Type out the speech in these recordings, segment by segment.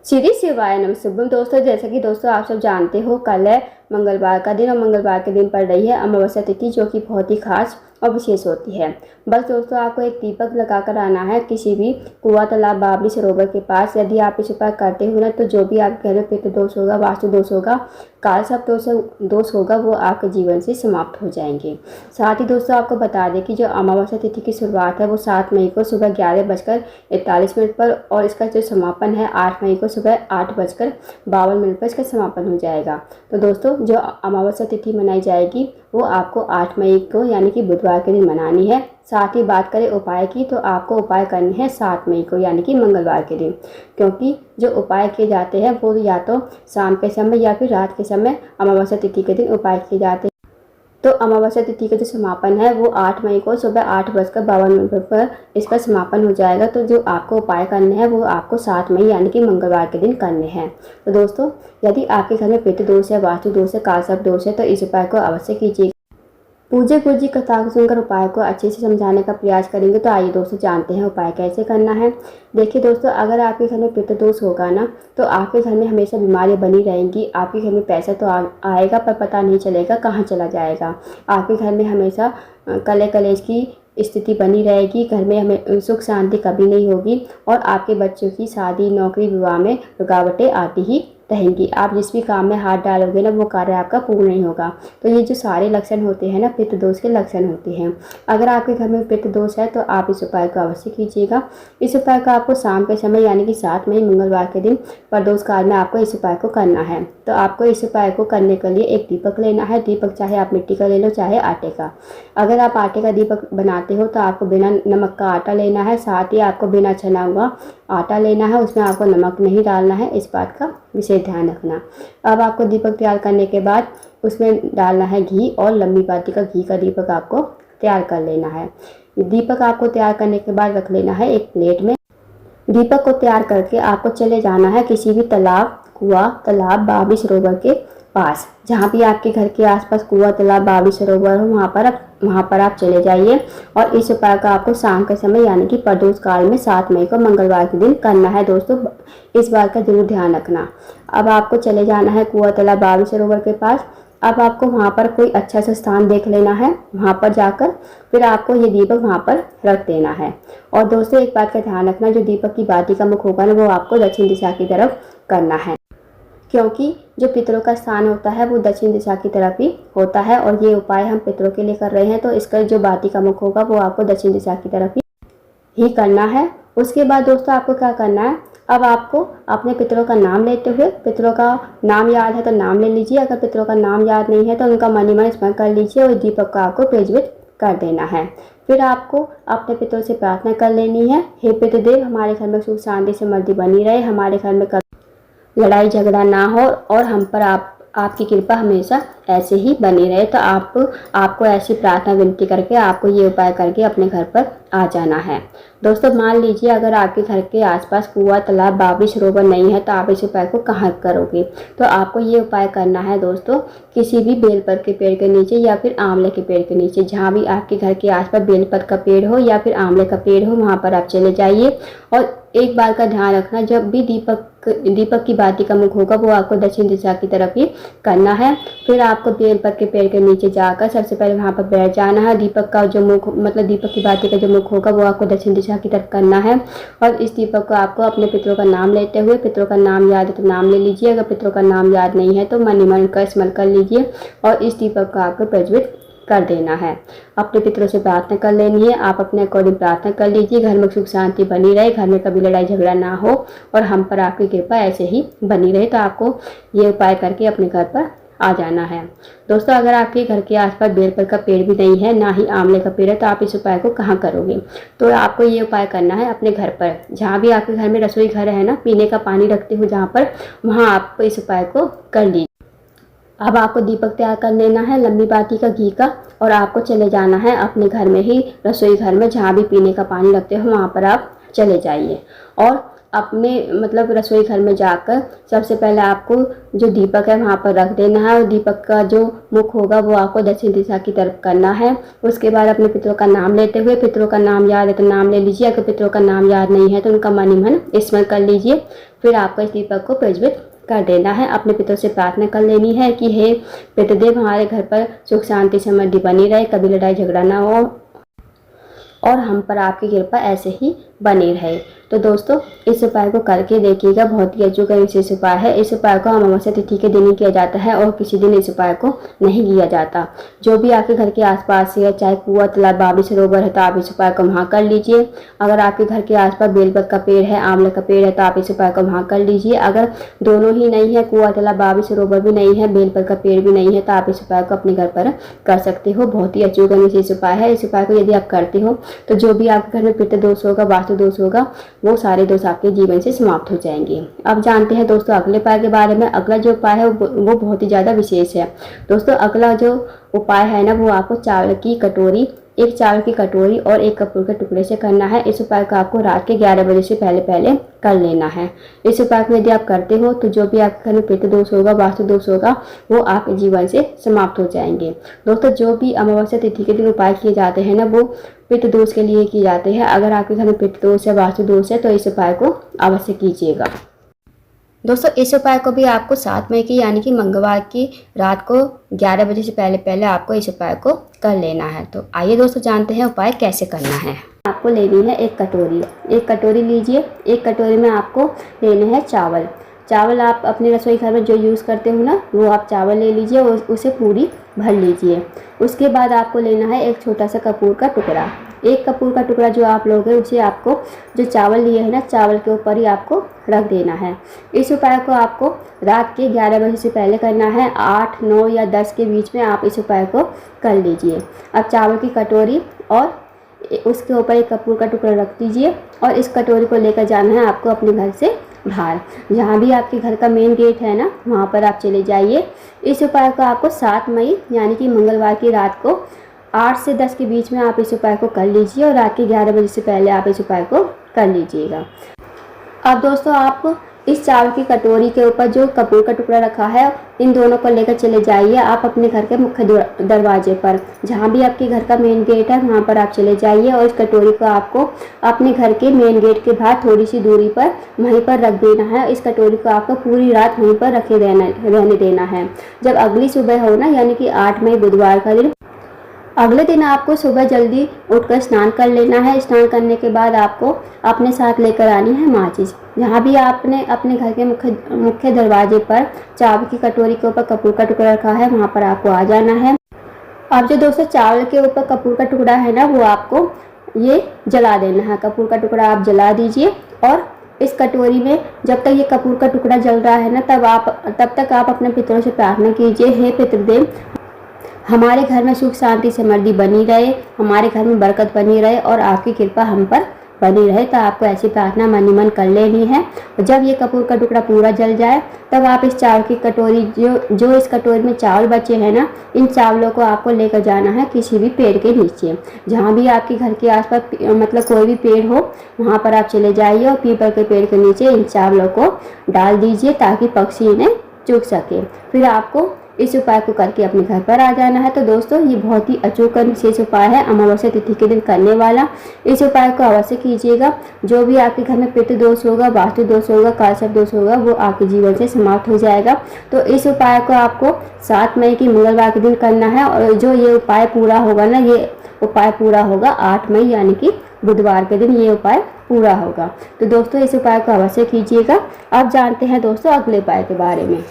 श्री शिवाय नमः शुभम। दोस्तों, जैसा कि दोस्तों आप सब जानते हो, कल है मंगलवार का दिन और मंगलवार के दिन पड़ रही है अमावस्या तिथि, जो कि बहुत ही खास और विशेष होती है। बस दोस्तों, आपको एक दीपक लगाकर आना है किसी भी कुआं, तालाब, बावड़ी, सरोवर के पास। यदि आप इस उपाय करते हो ना, तो जो भी आपके घर में पितृ दोष होगा, वास्तु दोष होगा, काल सर्प दोष होगा, वो आपके जीवन से समाप्त हो जाएंगे। साथ ही दोस्तों, आपको बता दें कि जो अमावस्या तिथि की शुरुआत है वो 7 मई को सुबह 11:41 पर, और इसका जो समापन है 8 मई को सुबह 8:52 पर इसका समापन हो जाएगा। तो दोस्तों, जो अमावस्या तिथि मनाई जाएगी वो आपको 8 मई को यानी कि बुधवार के दिन मनानी है। साथ ही बात करें उपाय की, तो आपको उपाय करने हैं 7 मई को यानी कि मंगलवार के दिन, क्योंकि जो उपाय किए जाते हैं वो या तो शाम के समय या फिर रात के समय अमावस्या तिथि के दिन उपाय किए जाते हैं। तो अमावस्या तिथि का जो समापन है वो 8 मई को सुबह 8:52 पर इसका समापन हो जाएगा। तो जो आपको उपाय करने हैं वो आपको 7 मई यानी कि मंगलवार के दिन करने हैं। तो दोस्तों, यदि आपके घर में पितृ दोष है, वास्तु दोष है, काल सर्प दोष है, तो इस उपाय को अवश्य कीजिएगा। पूज्य गुरु जी कथा को सुनकर उपाय को अच्छे से समझाने का प्रयास करेंगे। तो आइए दोस्तों, जानते हैं उपाय कैसे करना है। देखिए दोस्तों, अगर आपके घर में पितृ दोष होगा ना, तो आपके घर में हमेशा बीमारियां बनी रहेंगी। आपके घर में पैसा तो आएगा, पर पता नहीं चलेगा कहाँ चला जाएगा। आपके घर में हमेशा कलेश की स्थिति बनी रहेगी। घर में हमें सुख शांति कभी नहीं होगी, और आपके बच्चों की शादी, नौकरी, विवाह में रुकावटें आती ही रहेंगी। आप जिस भी काम में हाथ डालोगे ना, वो कार्य आपका पूर्ण नहीं होगा। तो ये जो सारे लक्षण होते हैं ना, पितृ दोष के लक्षण होते हैं। अगर आपके घर में पितृ दोष है तो आप इस उपाय को अवश्य कीजिएगा। इस उपाय को आपको शाम के समय यानी कि 7 मई मंगलवार के दिन प्रदोष काल में आपको इस उपाय को करना है। तो आपको इस उपाय को करने के लिए एक दीपक लेना है। दीपक चाहे आप मिट्टी का ले लो, चाहे आटे का। अगर आप आटे का दीपक बनाते हो तो आपको बिना नमक का आटा लेना है। साथ ही आपको बिना छना हुआ आटा लेना है, उसमें आपको नमक नहीं डालना है। इस बात का विशेष ध्यान रखना। अब आपको दीपक तैयार करने के बाद उसमें डालना है घी, और लंबी बाती का घी का दीपक आपको तैयार कर लेना है। दीपक आपको तैयार करने के बाद रख लेना है एक प्लेट में। दीपक को तैयार करके आपको चले जाना है किसी भी तालाब, कुआं, तालाब, बावड़ी, सरोवर के पास। जहाँ भी आपके घर के आसपास कुआं, तालाब, बावड़ी, सरोवर हो, वहाँ पर आप चले जाइए। और इस उपाय का आपको शाम के समय यानी कि प्रदोष काल में 7 मई को मंगलवार के दिन करना है। दोस्तों, इस बात का जरूर ध्यान रखना। अब आपको चले जाना है कुआं, तालाब, बावड़ी, सरोवर के पास। अब आपको वहाँ पर कोई अच्छा सा स्थान देख लेना है। वहाँ पर जाकर फिर आपको ये दीपक वहाँ पर रख देना है। और दोस्तों, एक बात का ध्यान रखना, जो दीपक की बाती का मुख होगा ना, वो आपको दक्षिण दिशा की तरफ करना है, क्योंकि जो पितरों का स्थान होता है वो दक्षिण दिशा की तरफ ही होता है। और ये उपाय हम पितरों के लिए कर रहे हैं, तो इसका जो बाती का मुख होगा वो आपको दक्षिण दिशा की तरफ ही करना है। उसके बाद दोस्तों, आपको क्या करना है, अब आपको अपने पितरों का नाम लेते हुए, पितरों का नाम याद है तो नाम ले लीजिए। अगर पितरों का नाम याद नहीं है तो उनका मन ही मन स्मरण कर लीजिए, और दीपक को आपको प्रज्वलित कर देना है। फिर आपको अपने पितरों से प्रार्थना कर लेनी है, हे पितृदेव, हमारे घर में सुख शांति समृद्धि बनी रहे, हमारे घर में लड़ाई झगड़ा ना हो, और हम पर आपकी कृपा हमेशा ऐसे ही बनी रहे। तो आपको ऐसी प्रार्थना विनती करके आपको ये उपाय करके अपने घर पर आ जाना है। दोस्तों, मान लीजिए अगर आपके घर के आसपास कुआं, तालाब, बावड़ी, सरोवर नहीं है, तो आप इस उपाय को कहाँ करोगे। तो आपको ये उपाय करना है दोस्तों, किसी भी बेलपत्र के पेड़ के नीचे या फिर आंवले के पेड़ के नीचे। जहाँ भी आपके घर के आसपास बेलपत्र का पेड़ हो या फिर आंवले का पेड़ हो, वहाँ पर आप चले जाइए। और एक बात का ध्यान रखना, जब भी दीपक की बाती का मुख होगा वो आपको दक्षिण दिशा की तरफ ही करना है। फिर आपको बेलपत्र के पेड़ के नीचे जाकर सबसे पहले वहाँ पर बैठ जाना है। दीपक का जो मुख, मतलब दीपक की बाती का जो मुख होगा वो आपको दक्षिण दिशा की तरफ करना है। और इस दीपक को आपको अपने पितरों का नाम लेते हुए, पितरों का नाम याद है तो नाम ले लीजिए। अगर पितरों का नाम याद नहीं है तो मन ही मन का स्मरण कर लीजिए, और इस दीपक को आपको प्रज्वलित कर देना है। अपने पितरों से प्रार्थना कर लेनी है। आप अपने अकॉर्डिंग प्रार्थना कर लीजिए, घर में सुख शांति बनी रहे, घर में कभी लड़ाई झगड़ा ना हो, और हम पर आपकी कृपा ऐसे ही बनी रहे। तो आपको ये उपाय करके अपने घर पर आ जाना है। दोस्तों, अगर आपके घर के आसपास बेलपत्र का पेड़ भी नहीं है, ना ही आंवले का पेड़ है, तो आप इस उपाय को कहाँ करोगे। तो आपको ये उपाय करना है अपने घर पर। जहाँ भी आपके घर में रसोई घर है ना, पीने का पानी रखते हो जहाँ पर, वहाँ आप इस उपाय को कर लीजिए। अब आपको दीपक तैयार कर लेना है लंबी बाती का घी का, और आपको चले जाना है अपने घर में ही रसोई घर में, जहाँ भी पीने का पानी रखते हो वहाँ पर आप चले जाइए। और अपने मतलब रसोई घर में जाकर सबसे पहले आपको जो दीपक है वहाँ पर रख देना है और दीपक का जो मुख होगा वो आपको दक्षिण दिशा की तरफ करना है। उसके बाद अपने पितरों का नाम लेते हुए, पितरों का नाम याद है तो नाम ले लीजिए, अगर पितरों का नाम याद नहीं है तो उनका मन ही मन स्मरण कर लीजिए। फिर आपको इस दीपक को प्रज्वलित कर देना है। अपने पितरों से प्रार्थना कर लेनी है कि हे पितृदेव, हमारे घर पर सुख शांति समृद्धि बनी रहे, कभी लड़ाई झगड़ा ना हो और हम पर आपकी कृपा ऐसे ही बनी रहे। तो दोस्तों इस उपाय को करके देखिएगा, बहुत ही अचूक विशेष उपाय है। इस उपाय को अमावस्या तिथि के दिन ही किया जाता है और किसी दिन इस उपाय को नहीं किया जाता। जो भी आपके घर के आसपास है, चाहे कुआं, तालाब, बावड़ी, सरोवर है, तो आप इस उपाय को वहाँ कर लीजिए। अगर आपके घर के आसपास बेलपत का पेड़ है, आंवले का पेड़ है, तो आप इस उपाय को वहाँ कर लीजिए। अगर दोनों ही नहीं है, कुआं, तालाब, बावड़ी, सरोवर भी नहीं है, बेलपत का पेड़ भी नहीं है, तो आप इस उपाय को अपने घर पर कर सकते हो। बहुत ही अचूक विशेष उपाय है। इस उपाय को यदि आप करते हो तो जो भी आपके घर में पितृ दोष होगा, वास्तु दोष होगा, वो सारे दोष आपके जीवन से समाप्त हो जाएंगे। अब जानते हैं दोस्तों अगले उपाय के बारे में। अगला जो उपाय है वो बहुत ही ज़्यादा विशेष है। दोस्तों अगला जो उपाय है ना, वो आपको चावल की कटोरी, एक चावल की कटोरी और एक कपूर के टुकड़े से करना है। इस उपाय को आपको रात के 11 बजे से पहले पहले कर लेना है। इस उपाय को यदि आप करते हो तो जो भी आपके घर में पितृ दोष होगा, वास्तु दोष होगा, वो आपके जीवन से समाप्त हो जाएंगे। दोस्तों जो भी अमावस्या तिथि के दिन उपाय किए जाते हैं ना, वो पितृ दोष के लिए किए जाते हैं। अगर आपके घर में पितृ दोष है, वास्तु दोष है, तो इस उपाय को अवश्य कीजिएगा। दोस्तों इस उपाय को भी आपको 7 मई की यानी कि मंगलवार की रात को 11 बजे से पहले पहले आपको इस उपाय को कर लेना है। तो आइए दोस्तों जानते हैं उपाय कैसे करना है। आपको लेनी है एक कटोरी लीजिए। एक कटोरी में आपको लेने हैं चावल आप अपने रसोई घर में जो यूज़ करते हो ना, वो आप चावल ले लीजिए और उसे पूरी भर लीजिए। उसके बाद आपको लेना है एक छोटा सा कपूर का टुकड़ा। एक कपूर का टुकड़ा जो आप लोगे उसे आपको जो चावल लिए है ना, चावल के ऊपर ही आपको रख देना है। इस उपाय को आपको रात के 11 बजे से पहले करना है। 8, 9 या 10 के बीच में आप इस उपाय को कर लीजिए। अब चावल की कटोरी और उसके ऊपर एक कपूर का टुकड़ा रख दीजिए और इस कटोरी को लेकर जाना है आपको अपने घर से बाहर। जहाँ भी आपके घर का मेन गेट है ना, वहाँ पर आप चले जाइए। इस उपाय को आपको 7 मई यानी कि मंगलवार की रात को 8 से 10 के बीच में आप इस उपाय को कर लीजिए और रात के 11 बजे से पहले आप इस उपाय को कर लीजिएगा। अब दोस्तों आप इस चावल की कटोरी के ऊपर जो कपूर का टुकड़ा रखा है, इन दोनों को लेकर चले जाइए आप अपने घर के मुख्य दरवाजे पर। जहाँ भी आपके घर का मेन गेट है वहाँ पर आप चले जाइए और इस कटोरी को आपको अपने घर के मेन गेट के बाहर थोड़ी सी दूरी पर वहीं पर रख देना है। इस कटोरी को आपको पूरी रात वहीं पर रहने देना है। जब अगली सुबह हो ना, यानी कि 8 मई बुधवार का दिन, अगले दिन आपको सुबह जल्दी उठकर स्नान कर लेना है। स्नान करने के बाद आपको अपने साथ लेकर आनी है माचिस। जहाँ भी आपने अपने घर के मुख्य दरवाजे पर चावल की कटोरी के ऊपर कपूर का टुकड़ा रखा है, वहाँ पर आपको आ जाना है। अब जो दोस्तों चावल के ऊपर कपूर का टुकड़ा है ना, वो आपको ये जला देना है। कपूर का टुकड़ा आप जला दीजिए और इस कटोरी में जब तक ये कपूर का टुकड़ा जल रहा है ना, तब तक आप अपने पितरों से प्रार्थना कीजिए, हे पितृदेव, हमारे घर में सुख शांति समृद्धि बनी रहे, हमारे घर में बरकत बनी रहे और आपकी कृपा हम पर बनी रहे। तो आपको ऐसी प्रार्थना मन ही मन कर लेनी है। जब ये कपूर का टुकड़ा पूरा जल जाए तब आप इस चावल की कटोरी जो इस कटोरी में चावल बचे हैं ना, इन चावलों को आपको लेकर जाना है किसी भी पेड़ के नीचे। जहाँ भी आपके घर के आसपास मतलब कोई भी पेड़ हो, वहाँ पर आप चले जाइए और पीपल के पेड़ के नीचे इन चावलों को डाल दीजिए ताकि पक्षी इन्हें चुग सके। फिर आपको इस उपाय को करके अपने घर पर आ जाना है। तो दोस्तों ये बहुत ही अचूक विशेष उपाय है, अमावस्या तिथि के दिन करने वाला। इस उपाय को अवश्य कीजिएगा। जो भी आपके घर में पितृ दोष होगा, वास्तु दोष होगा, कालसर्प दोष होगा, वो आपके जीवन से समाप्त हो जाएगा। तो इस उपाय को आपको 7 मई की मंगलवार के दिन करना है और जो ये उपाय पूरा होगा ना, ये उपाय पूरा होगा 8 मई यानी कि बुधवार के दिन ये उपाय पूरा होगा। तो दोस्तों इस उपाय को अवश्य कीजिएगा। अब जानते हैं दोस्तों अगले उपाय के बारे में।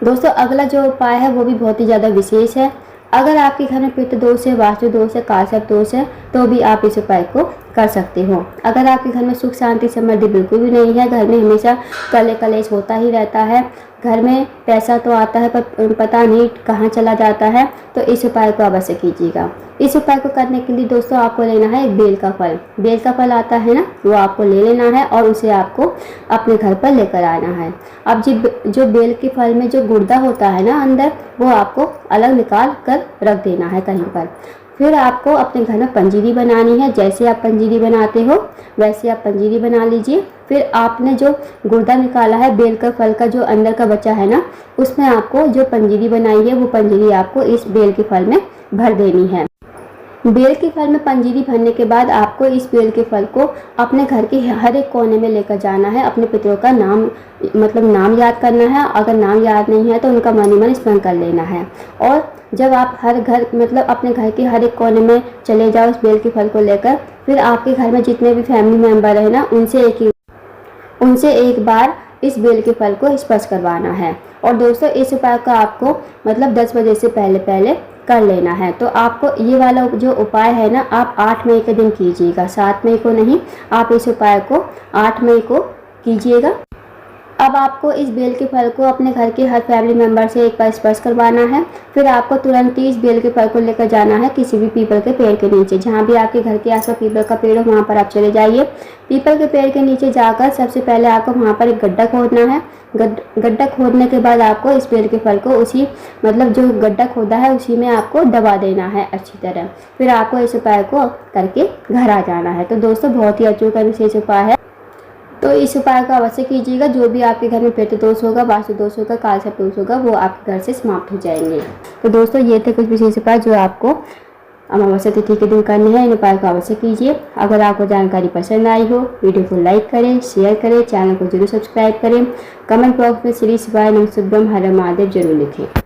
दोस्तों अगला जो उपाय है वो भी बहुत ही ज़्यादा विशेष है। अगर आपके घर में पितृ दोष है, वास्तु दोष है, कालसर्प दोष है, तो भी आप इस उपाय को कर सकते हो। अगर आपके घर में सुख शांति समृद्धि बिल्कुल भी नहीं है, घर में हमेशा कले कलेश होता ही रहता है, घर में पैसा तो आता है पर पता नहीं कहाँ चला जाता है, तो इस उपाय को अवश्य कीजिएगा। इस उपाय को करने के लिए दोस्तों आपको लेना है एक बेल का फल। बेल का फल आता है ना, वो आपको ले लेना है और उसे आपको अपने घर पर लेकर आना है। अब जो बेल के फल में जो गुर्दा होता है ना अंदर, वो आपको अलग निकाल कर रख देना है कहीं पर। फिर आपको अपने घर में पंजीरी बनानी है। जैसे आप पंजीरी बनाते हो वैसे आप पंजीरी बना लीजिए। फिर आपने जो गुर्दा निकाला है बेल का फल का, जो अंदर का बचा है ना, उसमें आपको जो पंजीरी बनाई है वो पंजीरी आपको इस बेल के फल में भर देनी है। बेल के फल में पंजीरी भरने के बाद आपको इस बेल के फल को अपने घर के हर एक कोने में लेकर जाना है। अपने पितरों का नाम नाम याद करना है। अगर नाम याद नहीं है तो उनका मन ही मन स्मरण कर लेना है। और जब आप हर घर अपने घर के हर एक कोने में चले जाओ इस बेल के फल को लेकर, फिर आपके घर में जितने भी फैमिली मेम्बर है ना, उनसे एक बार इस बेल के फल को स्पर्श करवाना है। और दोस्तों इस उपाय का आपको 10 बजे से पहले कर लेना है। तो आपको ये वाला जो उपाय है ना, आप 8 मई के दिन कीजिएगा, 7 मई को नहीं। आप इस उपाय को 8 मई को कीजिएगा। अब आपको इस बेल के फल को अपने घर के हर फैमिली मेम्बर से एक बार स्पर्श करवाना है। फिर आपको तुरंत ही इस बेल के फल को लेकर जाना है किसी भी पीपल के पेड़ के नीचे। जहाँ भी आपके घर के आसपास पीपल का पेड़ हो वहाँ पर आप चले जाइए। पीपल के पेड़ के नीचे जाकर सबसे पहले आपको वहाँ पर एक गड्ढा खोदना है। गड्ढा खोदने के बाद आपको इस बेल के फल को उसी जो गड्ढा खोदा है उसी में आपको दबा देना है अच्छी तरह। फिर आपको इस उपाय को करके घर आ जाना है। तो दोस्तों बहुत ही अचूक और विशेष उपाय है, तो इस उपाय को अवश्य कीजिएगा। जो भी आपके घर में पितृ दोष होगा, वास्तु दोष होगा, कालसर्प दोष होगा, वो आपके घर से समाप्त हो जाएंगे। तो दोस्तों ये थे कुछ विशेष उपाय जो आपको अमावस्या तिथि के दिन करने हैं। इन उपाय को अवश्य कीजिए। अगर आपको जानकारी पसंद आई हो, वीडियो को लाइक करें, शेयर करें, चैनल को जरूर सब्सक्राइब करें। कमेंट बॉक्स में श्री शिवाय नमः शुभ्रम हर महादेव जरूर लिखें।